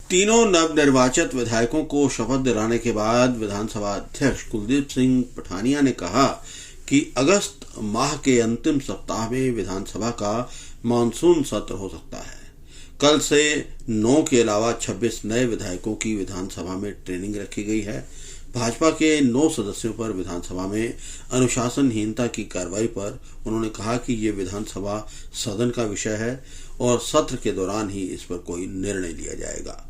तीनों नवनिर्वाचित विधायकों को शपथ दिलाने के बाद विधानसभा अध्यक्ष कुलदीप सिंह पठानिया ने कहा कि अगस्त माह के अंतिम सप्ताह में विधानसभा का मानसून सत्र हो सकता है। कल से 9 के अलावा 26 नए विधायकों की विधानसभा में ट्रेनिंग रखी गई है। भाजपा के 9 सदस्यों पर विधानसभा में अनुशासनहीनता की कार्रवाई पर उन्होंने कहा कि ये विधानसभा सदन का विषय है और सत्र के दौरान ही इस पर कोई निर्णय लिया जाएगा।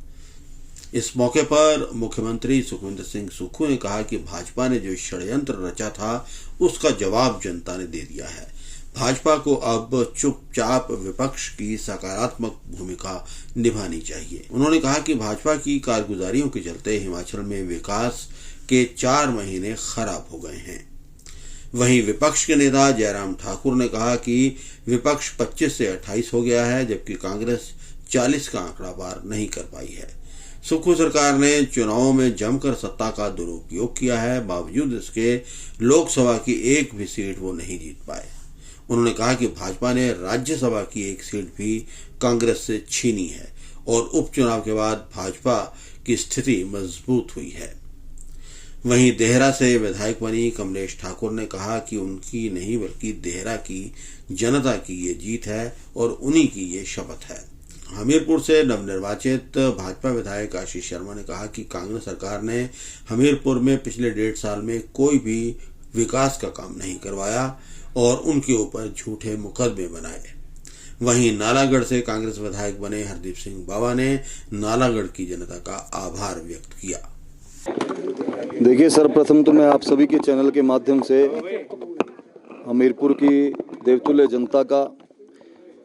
इस मौके पर मुख्यमंत्री सुखविंदर सिंह सुक्खू ने कहा कि भाजपा ने जो षड्यंत्र रचा था उसका जवाब जनता ने दे दिया है। भाजपा को अब चुपचाप विपक्ष की सकारात्मक भूमिका निभानी चाहिए। उन्होंने कहा कि भाजपा की कारगुजारियों के चलते हिमाचल में विकास के 4 महीने खराब हो गए हैं। वहीं विपक्ष के नेता जयराम ठाकुर ने कहा कि विपक्ष 25 से 28 हो गया है, जबकि कांग्रेस 40 का आंकड़ा पार नहीं कर पाई है। सुक्खू सरकार ने चुनावों में जमकर सत्ता का दुरुपयोग किया है, बावजूद इसके लोकसभा की एक भी सीट वो नहीं जीत पाए। उन्होंने कहा कि भाजपा ने राज्यसभा की एक सीट भी कांग्रेस से छीनी है और उपचुनाव के बाद भाजपा की स्थिति मजबूत हुई है। वहीं देहरा से विधायक बनी कमलेश ठाकुर ने कहा कि उनकी नहीं बल्कि देहरा की जनता की ये जीत है और उन्हीं की ये शपथ है। हमीरपुर से नवनिर्वाचित भाजपा विधायक आशीष शर्मा ने कहा कि कांग्रेस सरकार ने हमीरपुर में पिछले 1.5 साल में कोई भी विकास का काम नहीं करवाया और उनके ऊपर झूठे मुकदमे बनाए। वहीं नालागढ़ से कांग्रेस विधायक बने हरदीप सिंह बावा ने नालागढ़ की जनता का आभार व्यक्त किया। देखिए, सर्वप्रथम तो मैं आप सभी के चैनल के माध्यम से हमीरपुर की देवतुल्य जनता का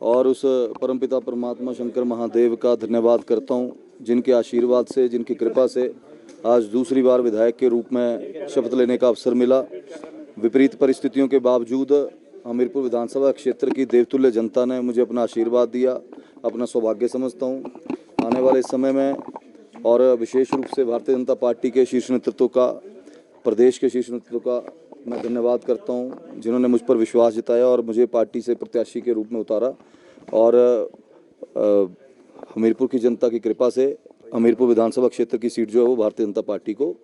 और उस परमपिता परमात्मा शंकर महादेव का धन्यवाद करता हूं, जिनके आशीर्वाद से, जिनकी कृपा से आज दूसरी बार विधायक के रूप में शपथ लेने का अवसर मिला। विपरीत परिस्थितियों के बावजूद हमीरपुर विधानसभा क्षेत्र की देवतुल्य जनता ने मुझे अपना आशीर्वाद दिया, अपना सौभाग्य समझता हूं। आने वाले समय में और विशेष रूप से भारतीय जनता पार्टी के शीर्ष नेतृत्व का, प्रदेश के शीर्ष नेतृत्व का मैं धन्यवाद करता हूं, जिन्होंने मुझ पर विश्वास जताया और मुझे पार्टी से प्रत्याशी के रूप में उतारा। और हमीरपुर की जनता की कृपा से हमीरपुर विधानसभा क्षेत्र की सीट जो है वो भारतीय जनता पार्टी को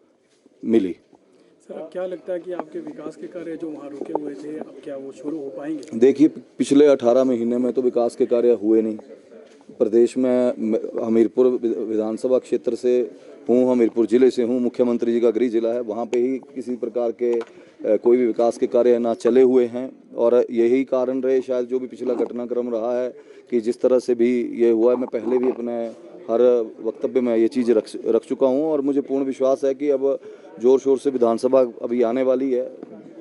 मिली। सर, अब क्या लगता है कि आपके विकास के कार्य जो वहाँ रुके हुए थे, अब क्या वो शुरू हो पाएंगे? देखिए, पिछले 18 महीने में तो विकास के कार्य हुए नहीं। प्रदेश में हमीरपुर विधानसभा क्षेत्र से हूँ, हमीरपुर जिले से हूँ, मुख्यमंत्री जी का गृह जिला है, वहाँ पे ही किसी प्रकार के कोई भी विकास के कार्य ना चले हुए हैं। और यही कारण रहे शायद जो भी पिछला घटनाक्रम रहा है कि जिस तरह से भी ये हुआ है। मैं पहले भी अपने हर वक्तव्य में ये चीज़ रख चुका हूँ और मुझे पूर्ण विश्वास है कि अब जोर शोर से विधानसभा अभी आने वाली है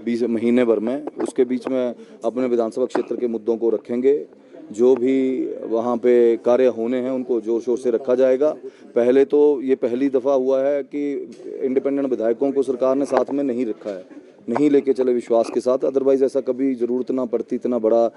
20 महीने भर में, उसके बीच में अपने विधानसभा क्षेत्र के मुद्दों को रखेंगे। जो भी वहाँ पे कार्य होने हैं उनको जोर शोर से रखा जाएगा। पहले तो ये पहली दफ़ा हुआ है कि इंडिपेंडेंट विधायकों को सरकार ने साथ में नहीं रखा है, नहीं लेके चले विश्वास के साथ। अदरवाइज़ ऐसा कभी ज़रूरत ना पड़ती इतना बड़ा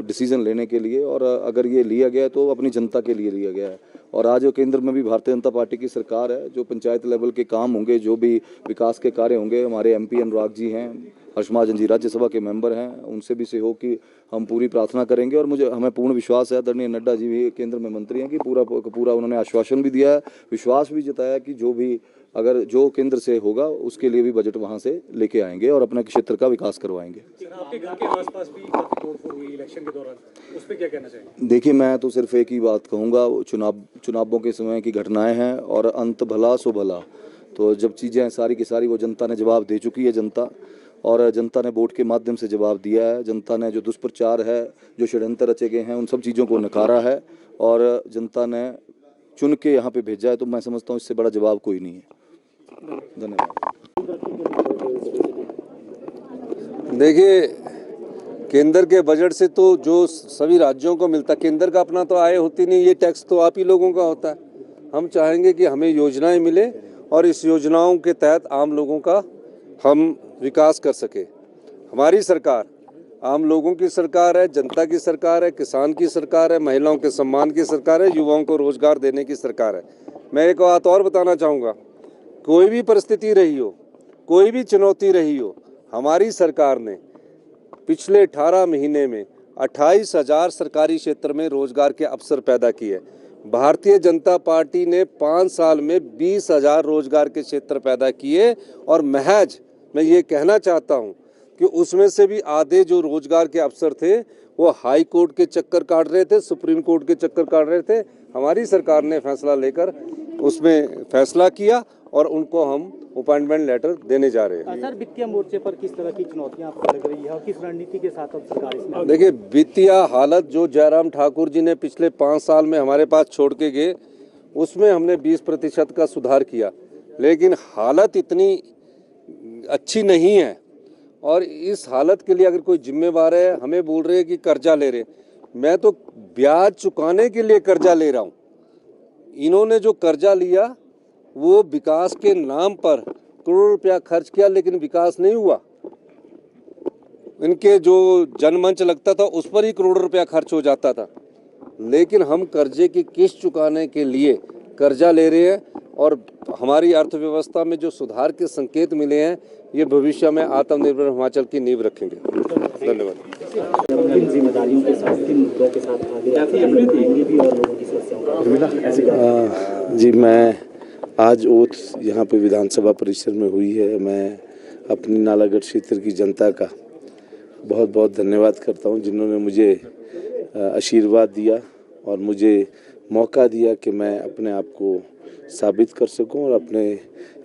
डिसीजन लेने के लिए। और अगर ये लिया गया तो अपनी जनता के लिए लिया गया है। और आज केंद्र में भी भारतीय जनता पार्टी की सरकार है। जो पंचायत लेवल के काम होंगे, जो भी विकास के कार्य होंगे, हमारे MP अनुराग जी हैं, हर्ष महाजन जी राज्यसभा के मेंबर हैं, उनसे भी सहयोग की हम पूरी प्रार्थना करेंगे। और हमें पूर्ण विश्वास है, आदरणीय नड्डा जी भी केंद्र में मंत्री हैं, कि पूरा उन्होंने आश्वासन भी दिया है, विश्वास भी जताया कि जो केंद्र से होगा उसके लिए भी बजट वहां से लेके आएंगे और अपने क्षेत्र का विकास करवाएंगे। आपके घर के आसपास भी तोड़फोड़ हुई इलेक्शन के दौरान, उस पर क्या कहना चाहेंगे? देखिए, मैं तो सिर्फ एक ही बात कहूँगा, चुनावों के समय की घटनाएं हैं और अंत भला सो भला। तो जब चीज़ें सारी की सारी वो जनता ने जवाब दे चुकी है, और जनता ने वोट के माध्यम से जवाब दिया है। जनता ने जो दुष्प्रचार है, जो षड्यंत्र रचे गए हैं, उन सब चीज़ों को नकारा है और जनता ने चुन के यहाँ पे भेजा है। तो मैं समझता हूँ इससे बड़ा जवाब कोई नहीं है। धन्यवाद। देखिए, केंद्र के बजट से तो जो सभी राज्यों को मिलता, केंद्र का अपना तो आय होती नहीं, ये टैक्स तो आप ही लोगों का होता है। हम चाहेंगे कि हमें योजनाएं मिले और इस योजनाओं के तहत आम लोगों का हम विकास कर सके। हमारी सरकार आम लोगों की सरकार है, जनता की सरकार है, किसान की सरकार है, महिलाओं के सम्मान की सरकार है, युवाओं को रोजगार देने की सरकार है। मैं एक बात और बताना चाहूँगा, कोई भी परिस्थिति रही हो, कोई भी चुनौती रही हो, हमारी सरकार ने पिछले 18 महीने में 28,000 सरकारी क्षेत्र में रोजगार के अवसर पैदा किए। भारतीय जनता पार्टी ने 5 साल में 20,000 रोजगार के क्षेत्र पैदा किए और महज मैं ये कहना चाहता हूँ कि उसमें से भी आधे जो रोजगार के अवसर थे वो हाई कोर्ट के चक्कर काट रहे थे, सुप्रीम कोर्ट के चक्कर काट रहे थे। हमारी सरकार ने फैसला लेकर उसमें फैसला किया और उनको हम अपॉइंटमेंट लेटर देने जा रहे हैं। सर, वित्तीय मोर्चे पर किस तरह की चुनौतियां आपको लग रही है और किस रणनीति के साथ अब सरकार इसमें? देखिए, वित्तीय हालत जो जयराम ठाकुर जी ने पिछले 5 साल में हमारे पास छोड़ के गए, उसमें हमने 20% का सुधार किया, लेकिन हालत इतनी अच्छी नहीं है। और इस हालत के लिए अगर कोई जिम्मेवार है, हमें बोल रहे हैं कि कर्जा ले रहे, मैं तो ब्याज चुकाने के लिए कर्जा ले रहा हूँ। इन्होंने जो कर्जा लिया वो विकास के नाम पर करोड़ रुपया खर्च किया, लेकिन विकास नहीं हुआ। इनके जो जनमंच लगता था उस पर ही करोड़ रुपया खर्च हो जाता था, लेकिन हम कर्जे की किस्त चुकाने के लिए कर्जा ले रहे हैं और हमारी अर्थव्यवस्था में जो सुधार के संकेत मिले हैं, ये भविष्य में आत्मनिर्भर हिमाचल की नींव रखेंगे। धन्यवाद। किन जिम्मेदारियों के साथ, किन मुद्दों के साथ आगे भी और लोगों की समस्याओं जी, मैं आज ओथ यहाँ पे विधानसभा परिसर में हुई है। मैं अपनी नालागढ़ क्षेत्र की जनता का बहुत बहुत धन्यवाद करता हूँ, जिन्होंने मुझे आशीर्वाद दिया और मुझे मौका दिया कि मैं अपने आप को साबित कर सकूं और अपने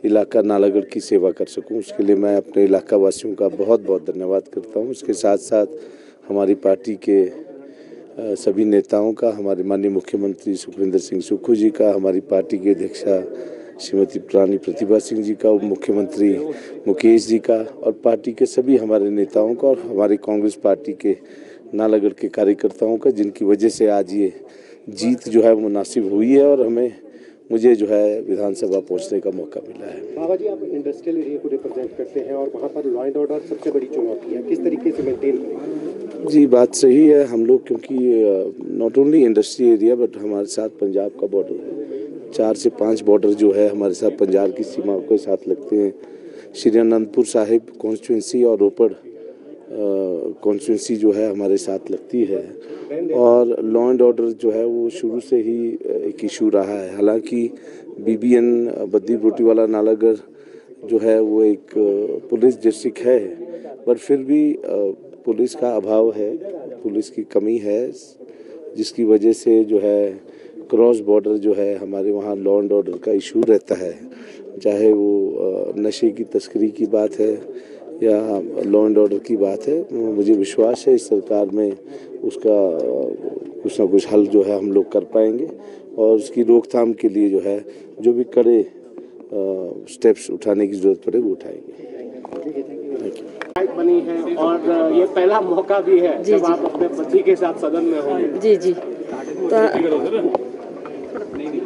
इलाका नालागढ़ की सेवा कर सकूं। उसके लिए मैं अपने इलाका वासियों का बहुत बहुत धन्यवाद करता हूं। इसके साथ साथ हमारी पार्टी के सभी नेताओं का, हमारे माननीय मुख्यमंत्री सुखविंदर सिंह सुक्खू जी का, हमारी पार्टी के अध्यक्षा श्रीमती रानी प्रतिभा सिंह जी का, उप मुख्यमंत्री मुकेश जी का और पार्टी के सभी हमारे नेताओं का और हमारी कांग्रेस पार्टी के नालागढ़ के कार्यकर्ताओं का, जिनकी वजह से आज ये जीत जो है वो मुनासिब हुई है और मुझे जो है विधानसभा पहुंचने का मौका मिला है। बाबा जी, आप इंडस्ट्रियल एरिया को रिप्रेजेंट करते हैं और वहाँ पर लॉ एंड ऑर्डर सबसे बड़ी चुनौती है, किस तरीके से मेंटेन करें? जी, बात सही है। हम लोग क्योंकि not only industry area but हमारे साथ पंजाब का बॉर्डर है, 4 से 5 बॉर्डर जो है हमारे साथ पंजाब की सीमा के साथ लगते हैं। श्री अनंतपुर साहिब कॉन्स्टिट्यूंसी और रोपड़ कॉन्स्टिट्यूंसी जो है हमारे साथ लगती है और लॉ एंड ऑर्डर जो है वो शुरू से ही एक इशू रहा है। हालांकि BBN बद्दी बूटीवाला नालागढ़ जो है वो एक पुलिस डिस्ट्रिक्ट है, पर फिर भी पुलिस का अभाव है, पुलिस की कमी है, जिसकी वजह से जो है क्रॉस बॉर्डर जो है हमारे वहाँ लॉ एंड ऑर्डर का इशू रहता है। चाहे वो नशे की तस्करी की बात है या लॉ एंड ऑर्डर की बात है, मुझे विश्वास है इस सरकार में उसका कुछ ना कुछ हल जो है हम लोग कर पाएंगे और उसकी रोकथाम के लिए जो है जो भी कड़े स्टेप्स उठाने की जरूरत पड़े वो उठाएंगे। बनी है और ये पहला मौका भी है जब आप अपने पति के साथ सदन में होंगे। जी। तो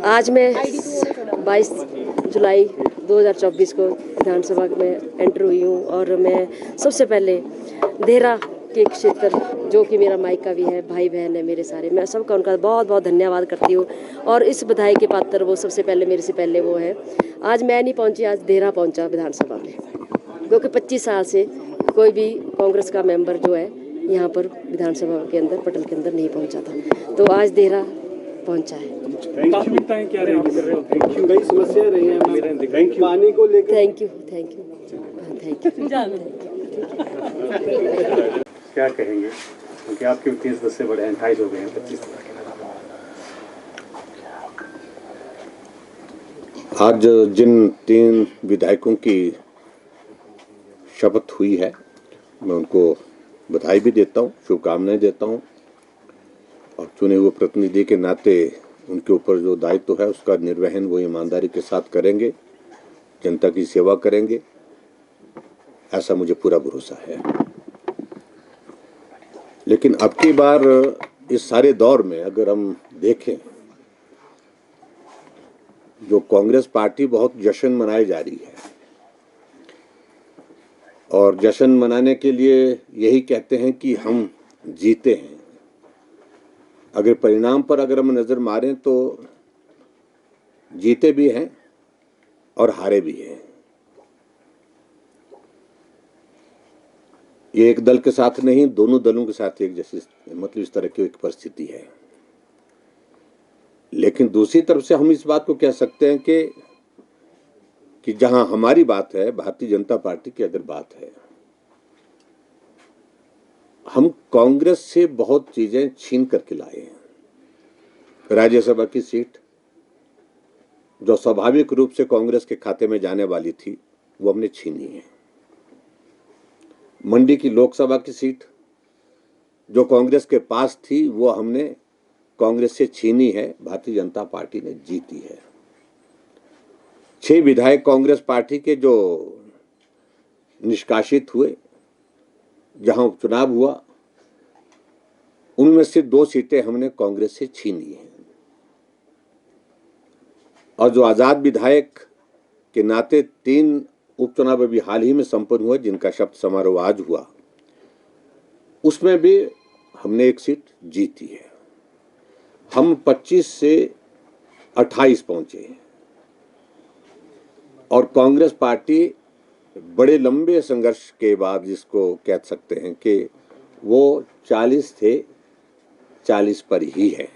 आज मैं 22 जुलाई 2024 को विधानसभा में एंटर हुई हूँ और मैं सबसे पहले देहरा के क्षेत्र जो कि मेरा मायका भी है, भाई बहन है मेरे सारे, मैं सबका उनका बहुत बहुत धन्यवाद करती हूँ। और इस बधाई के पात्र वो सबसे पहले मेरे से पहले वो है। आज मैं नहीं पहुँची, आज देहरा पहुँचा विधानसभा में, क्योंकि 25 साल से कोई भी कांग्रेस का मेंबर जो है यहाँ पर विधानसभा के अंदर पटल के अंदर नहीं पहुँचा था, तो आज देहरा पहुँचा है। प्राथमिकताएं क्या रहेंगी? कई समस्या रही है पानी को लेकर। Thank you. क्या कहेंगे, क्योंकि आपके 30 से बड़े हैं, 28 हो गए हैं, 25। आज जिन 3 विधायकों की शपथ हुई है, मैं उनको बधाई भी देता हूँ, शुभकामनाएं देता हूँ और चुने हुए प्रतिनिधि के नाते उनके ऊपर जो दायित्व है उसका निर्वहन वो ईमानदारी के साथ करेंगे, जनता की सेवा करेंगे, ऐसा मुझे पूरा भरोसा है। लेकिन अब की बार इस सारे दौर में अगर हम देखें, जो कांग्रेस पार्टी बहुत जश्न मनाई जा रही है और जश्न मनाने के लिए यही कहते हैं कि हम जीते हैं। अगर परिणाम पर अगर हम नजर मारें तो जीते भी हैं और हारे भी हैं। ये एक दल के साथ नहीं, दोनों दलों के साथ एक जैसे मतलब इस तरह की एक परिस्थिति है। लेकिन दूसरी तरफ से हम इस बात को कह सकते हैं कि जहां हमारी बात है, भारतीय जनता पार्टी की अगर बात है, हम कांग्रेस से बहुत चीजें छीन करके लाए हैं। राज्यसभा की सीट जो स्वाभाविक रूप से कांग्रेस के खाते में जाने वाली थी, वो हमने छीनी है। मंडी की लोकसभा की सीट जो कांग्रेस के पास थी, वो हमने कांग्रेस से छीनी है, भारतीय जनता पार्टी ने जीती है। 6 विधायक कांग्रेस पार्टी के जो निष्कासित हुए, जहां उपचुनाव हुआ, उनमें से 2 सीटें हमने कांग्रेस से छीनी हैं। और जो आजाद विधायक के नाते 3 उपचुनाव अभी हाल ही में संपन्न हुए, जिनका शपथ समारोह आज हुआ, उसमें भी हमने 1 सीट जीती है। हम 25 से 28 पहुंचे हैं और कांग्रेस पार्टी बड़े लंबे संघर्ष के बाद, जिसको कह सकते हैं कि वो 40 थे, 40 पर ही है।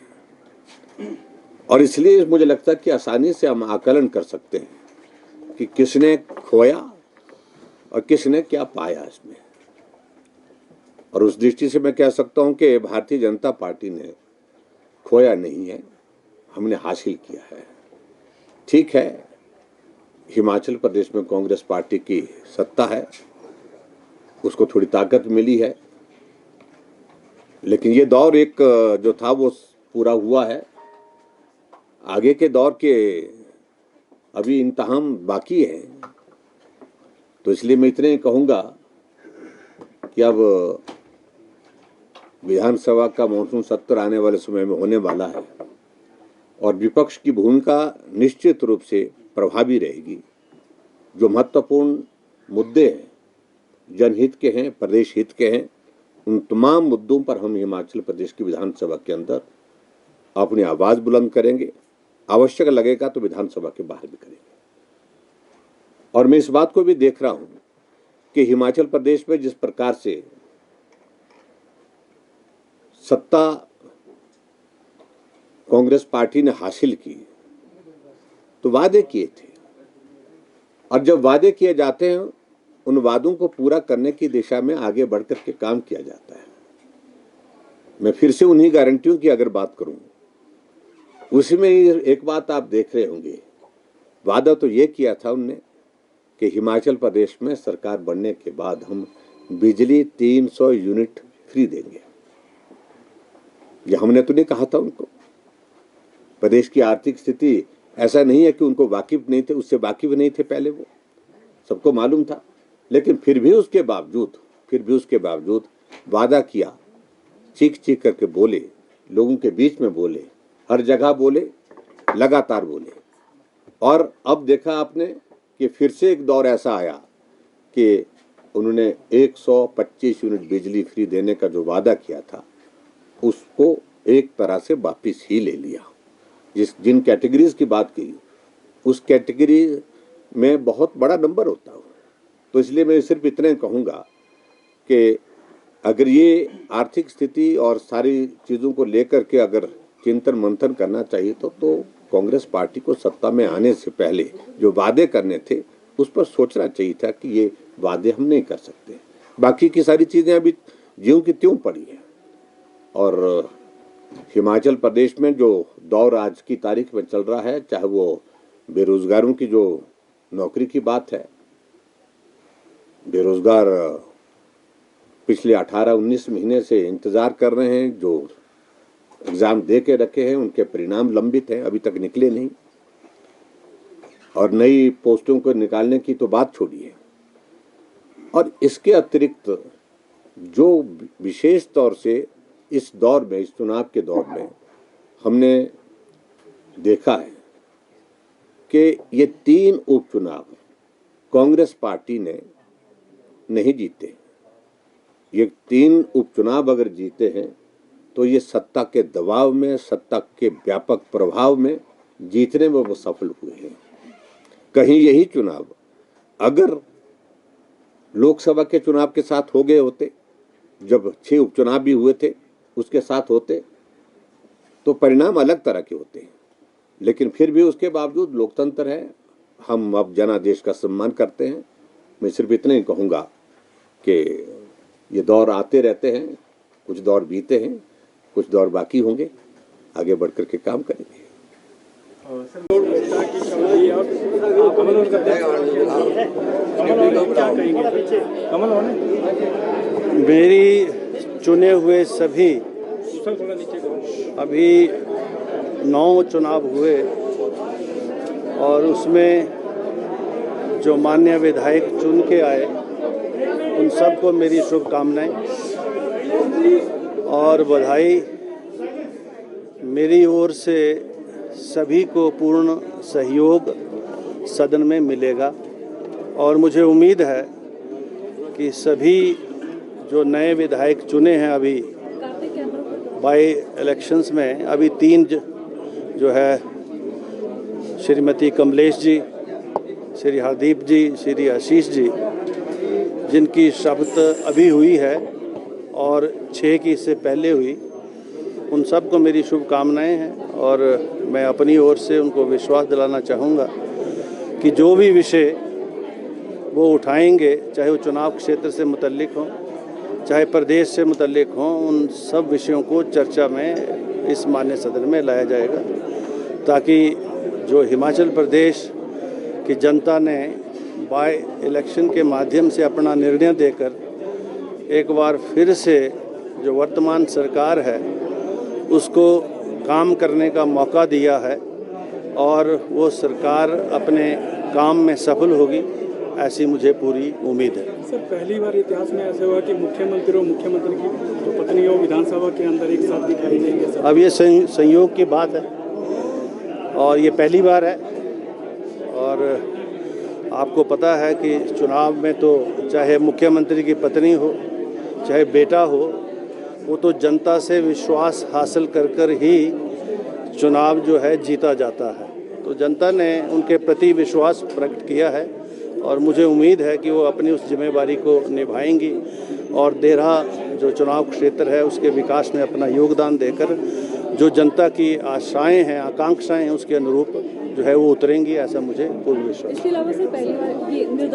और इसलिए मुझे लगता है कि आसानी से हम आकलन कर सकते हैं कि किसने खोया और किसने क्या पाया इसमें। और उस दृष्टि से मैं कह सकता हूं कि भारतीय जनता पार्टी ने खोया नहीं है, हमने हासिल किया है। ठीक है, हिमाचल प्रदेश में कांग्रेस पार्टी की सत्ता है, उसको थोड़ी ताकत मिली है, लेकिन ये दौर एक जो था वो पूरा हुआ है। आगे के दौर के अभी इंतहाम बाकी है। तो इसलिए मैं इतने ही कहूँगा कि अब विधानसभा का मॉनसून सत्र आने वाले समय में होने वाला है और विपक्ष की भूमिका निश्चित रूप से प्रभावी रहेगी। जो महत्वपूर्ण मुद्दे हैं, जनहित के हैं, प्रदेश हित के हैं, उन तमाम मुद्दों पर हम हिमाचल प्रदेश की विधानसभा के अंदर अपनी आवाज़ बुलंद करेंगे। आवश्यक लगेगा तो विधानसभा के बाहर भी करेंगे। और मैं इस बात को भी देख रहा हूं कि हिमाचल प्रदेश में जिस प्रकार से सत्ता कांग्रेस पार्टी ने हासिल की, तो वादे किए थे, और जब वादे किए जाते हैं, उन वादों को पूरा करने की दिशा में आगे बढ़कर के काम किया जाता है। मैं फिर से उन्हीं गारंटियों की अगर बात करूं, उसमें एक बात आप देख रहे होंगे, वादा तो ये किया था उनने कि हिमाचल प्रदेश में सरकार बनने के बाद हम बिजली 300 यूनिट फ्री देंगे। ये हमने तो नहीं कहा था उनको। प्रदेश की आर्थिक स्थिति ऐसा नहीं है कि उनको वाकिफ नहीं थे, उससे वाकिफ नहीं थे पहले, वो सबको मालूम था, लेकिन फिर भी उसके बावजूद वादा किया, चीख चीख करके बोले, लोगों के बीच में बोले, हर जगह बोले, लगातार बोले। और अब देखा आपने कि फिर से एक दौर ऐसा आया कि उन्होंने 125 यूनिट बिजली फ्री देने का जो वादा किया था, उसको एक तरह से वापिस ही ले लिया। जिन कैटेगरीज की बात की, उस कैटेगरी में बहुत बड़ा नंबर होता है। तो इसलिए मैं सिर्फ इतने कहूँगा कि अगर ये आर्थिक स्थिति और सारी चीज़ों को लेकर के अगर चिंतन मंथन करना चाहिए तो कांग्रेस पार्टी को सत्ता में आने से पहले जो वादे करने थे, उस पर सोचना चाहिए था कि ये वादे हम नहीं कर सकते। बाकी की सारी चीज़ें अभी ज्यों की त्यों पड़ी है। और हिमाचल प्रदेश में जो दौर आज की तारीख में चल रहा है, चाहे वो बेरोजगारों की जो नौकरी की बात है, बेरोजगार पिछले 18-19 महीने से इंतज़ार कर रहे हैं, जो एग्ज़ाम दे के रखे हैं, उनके परिणाम लंबित हैं, अभी तक निकले नहीं, और नई पोस्टों को निकालने की तो बात छोड़िए। और इसके अतिरिक्त जो विशेष तौर से इस दौर में, इस चुनाव के दौर में हमने देखा है कि ये 3 उपचुनाव कांग्रेस पार्टी ने नहीं जीते। ये 3 उपचुनाव अगर जीते हैं तो ये सत्ता के दबाव में, सत्ता के व्यापक प्रभाव में जीतने में वो सफल हुए हैं। कहीं यही चुनाव अगर लोकसभा के चुनाव के साथ हो गए होते, जब 6 उपचुनाव भी हुए थे उसके साथ होते, तो परिणाम अलग तरह के होते हैं। लेकिन फिर भी उसके बावजूद लोकतंत्र है, हम अब जनादेश का सम्मान करते हैं। मैं सिर्फ इतना ही कहूँगा कि ये दौर आते रहते हैं, कुछ दौर बीते हैं, कुछ दौर बाकी होंगे, आगे बढ़ कर के काम करेंगे। मेरी चुने हुए सभी अभी 9 चुनाव हुए और उसमें जो माननीय विधायक चुन के आए उन सबको मेरी शुभकामनाएं और बधाई। मेरी ओर से सभी को पूर्ण सहयोग सदन में मिलेगा और मुझे उम्मीद है कि सभी जो नए विधायक चुने हैं अभी बाई इलेक्शंस में, अभी 3 जो है श्रीमती कमलेश जी, श्री हरदीप जी, श्री आशीष जी, जिनकी शपथ अभी हुई है और 6 की इससे पहले हुई, उन सबको मेरी शुभकामनाएं हैं और मैं अपनी ओर से उनको विश्वास दिलाना चाहूँगा कि जो भी विषय वो उठाएंगे, चाहे वो चुनाव क्षेत्र से मुतल्लिक हों, चाहे प्रदेश से मुतल्लिक हों, उन सब विषयों को चर्चा में इस मान्य सदन में लाया जाएगा ताकि जो हिमाचल प्रदेश की जनता ने बाय इलेक्शन के माध्यम से अपना निर्णय देकर एक बार फिर से जो वर्तमान सरकार है उसको काम करने का मौका दिया है और वो सरकार अपने काम में सफल होगी, ऐसी मुझे पूरी उम्मीद है। सर, पहली बार इतिहास में ऐसा हुआ कि मुख्यमंत्री और मुख्यमंत्री की जो पत्नी हो विधानसभा के अंदर एक साथ दिखाई देंगे। अब ये संयोग की बात है और ये पहली बार है और आपको पता है कि चुनाव में तो चाहे मुख्यमंत्री की पत्नी हो चाहे बेटा हो, वो तो जनता से विश्वास हासिल कर ही चुनाव जो है जीता जाता है। तो जनता ने उनके प्रति विश्वास प्रकट किया है और मुझे उम्मीद है कि वो अपनी उस जिम्मेवारी को निभाएंगी और देहरा जो चुनाव क्षेत्र है उसके विकास में अपना योगदान देकर जो जनता की आशाएं हैं, आकांक्षाएं हैं, उसके अनुरूप जो है वो उतरेंगी, ऐसा मुझे पूर्ण विश्वास है।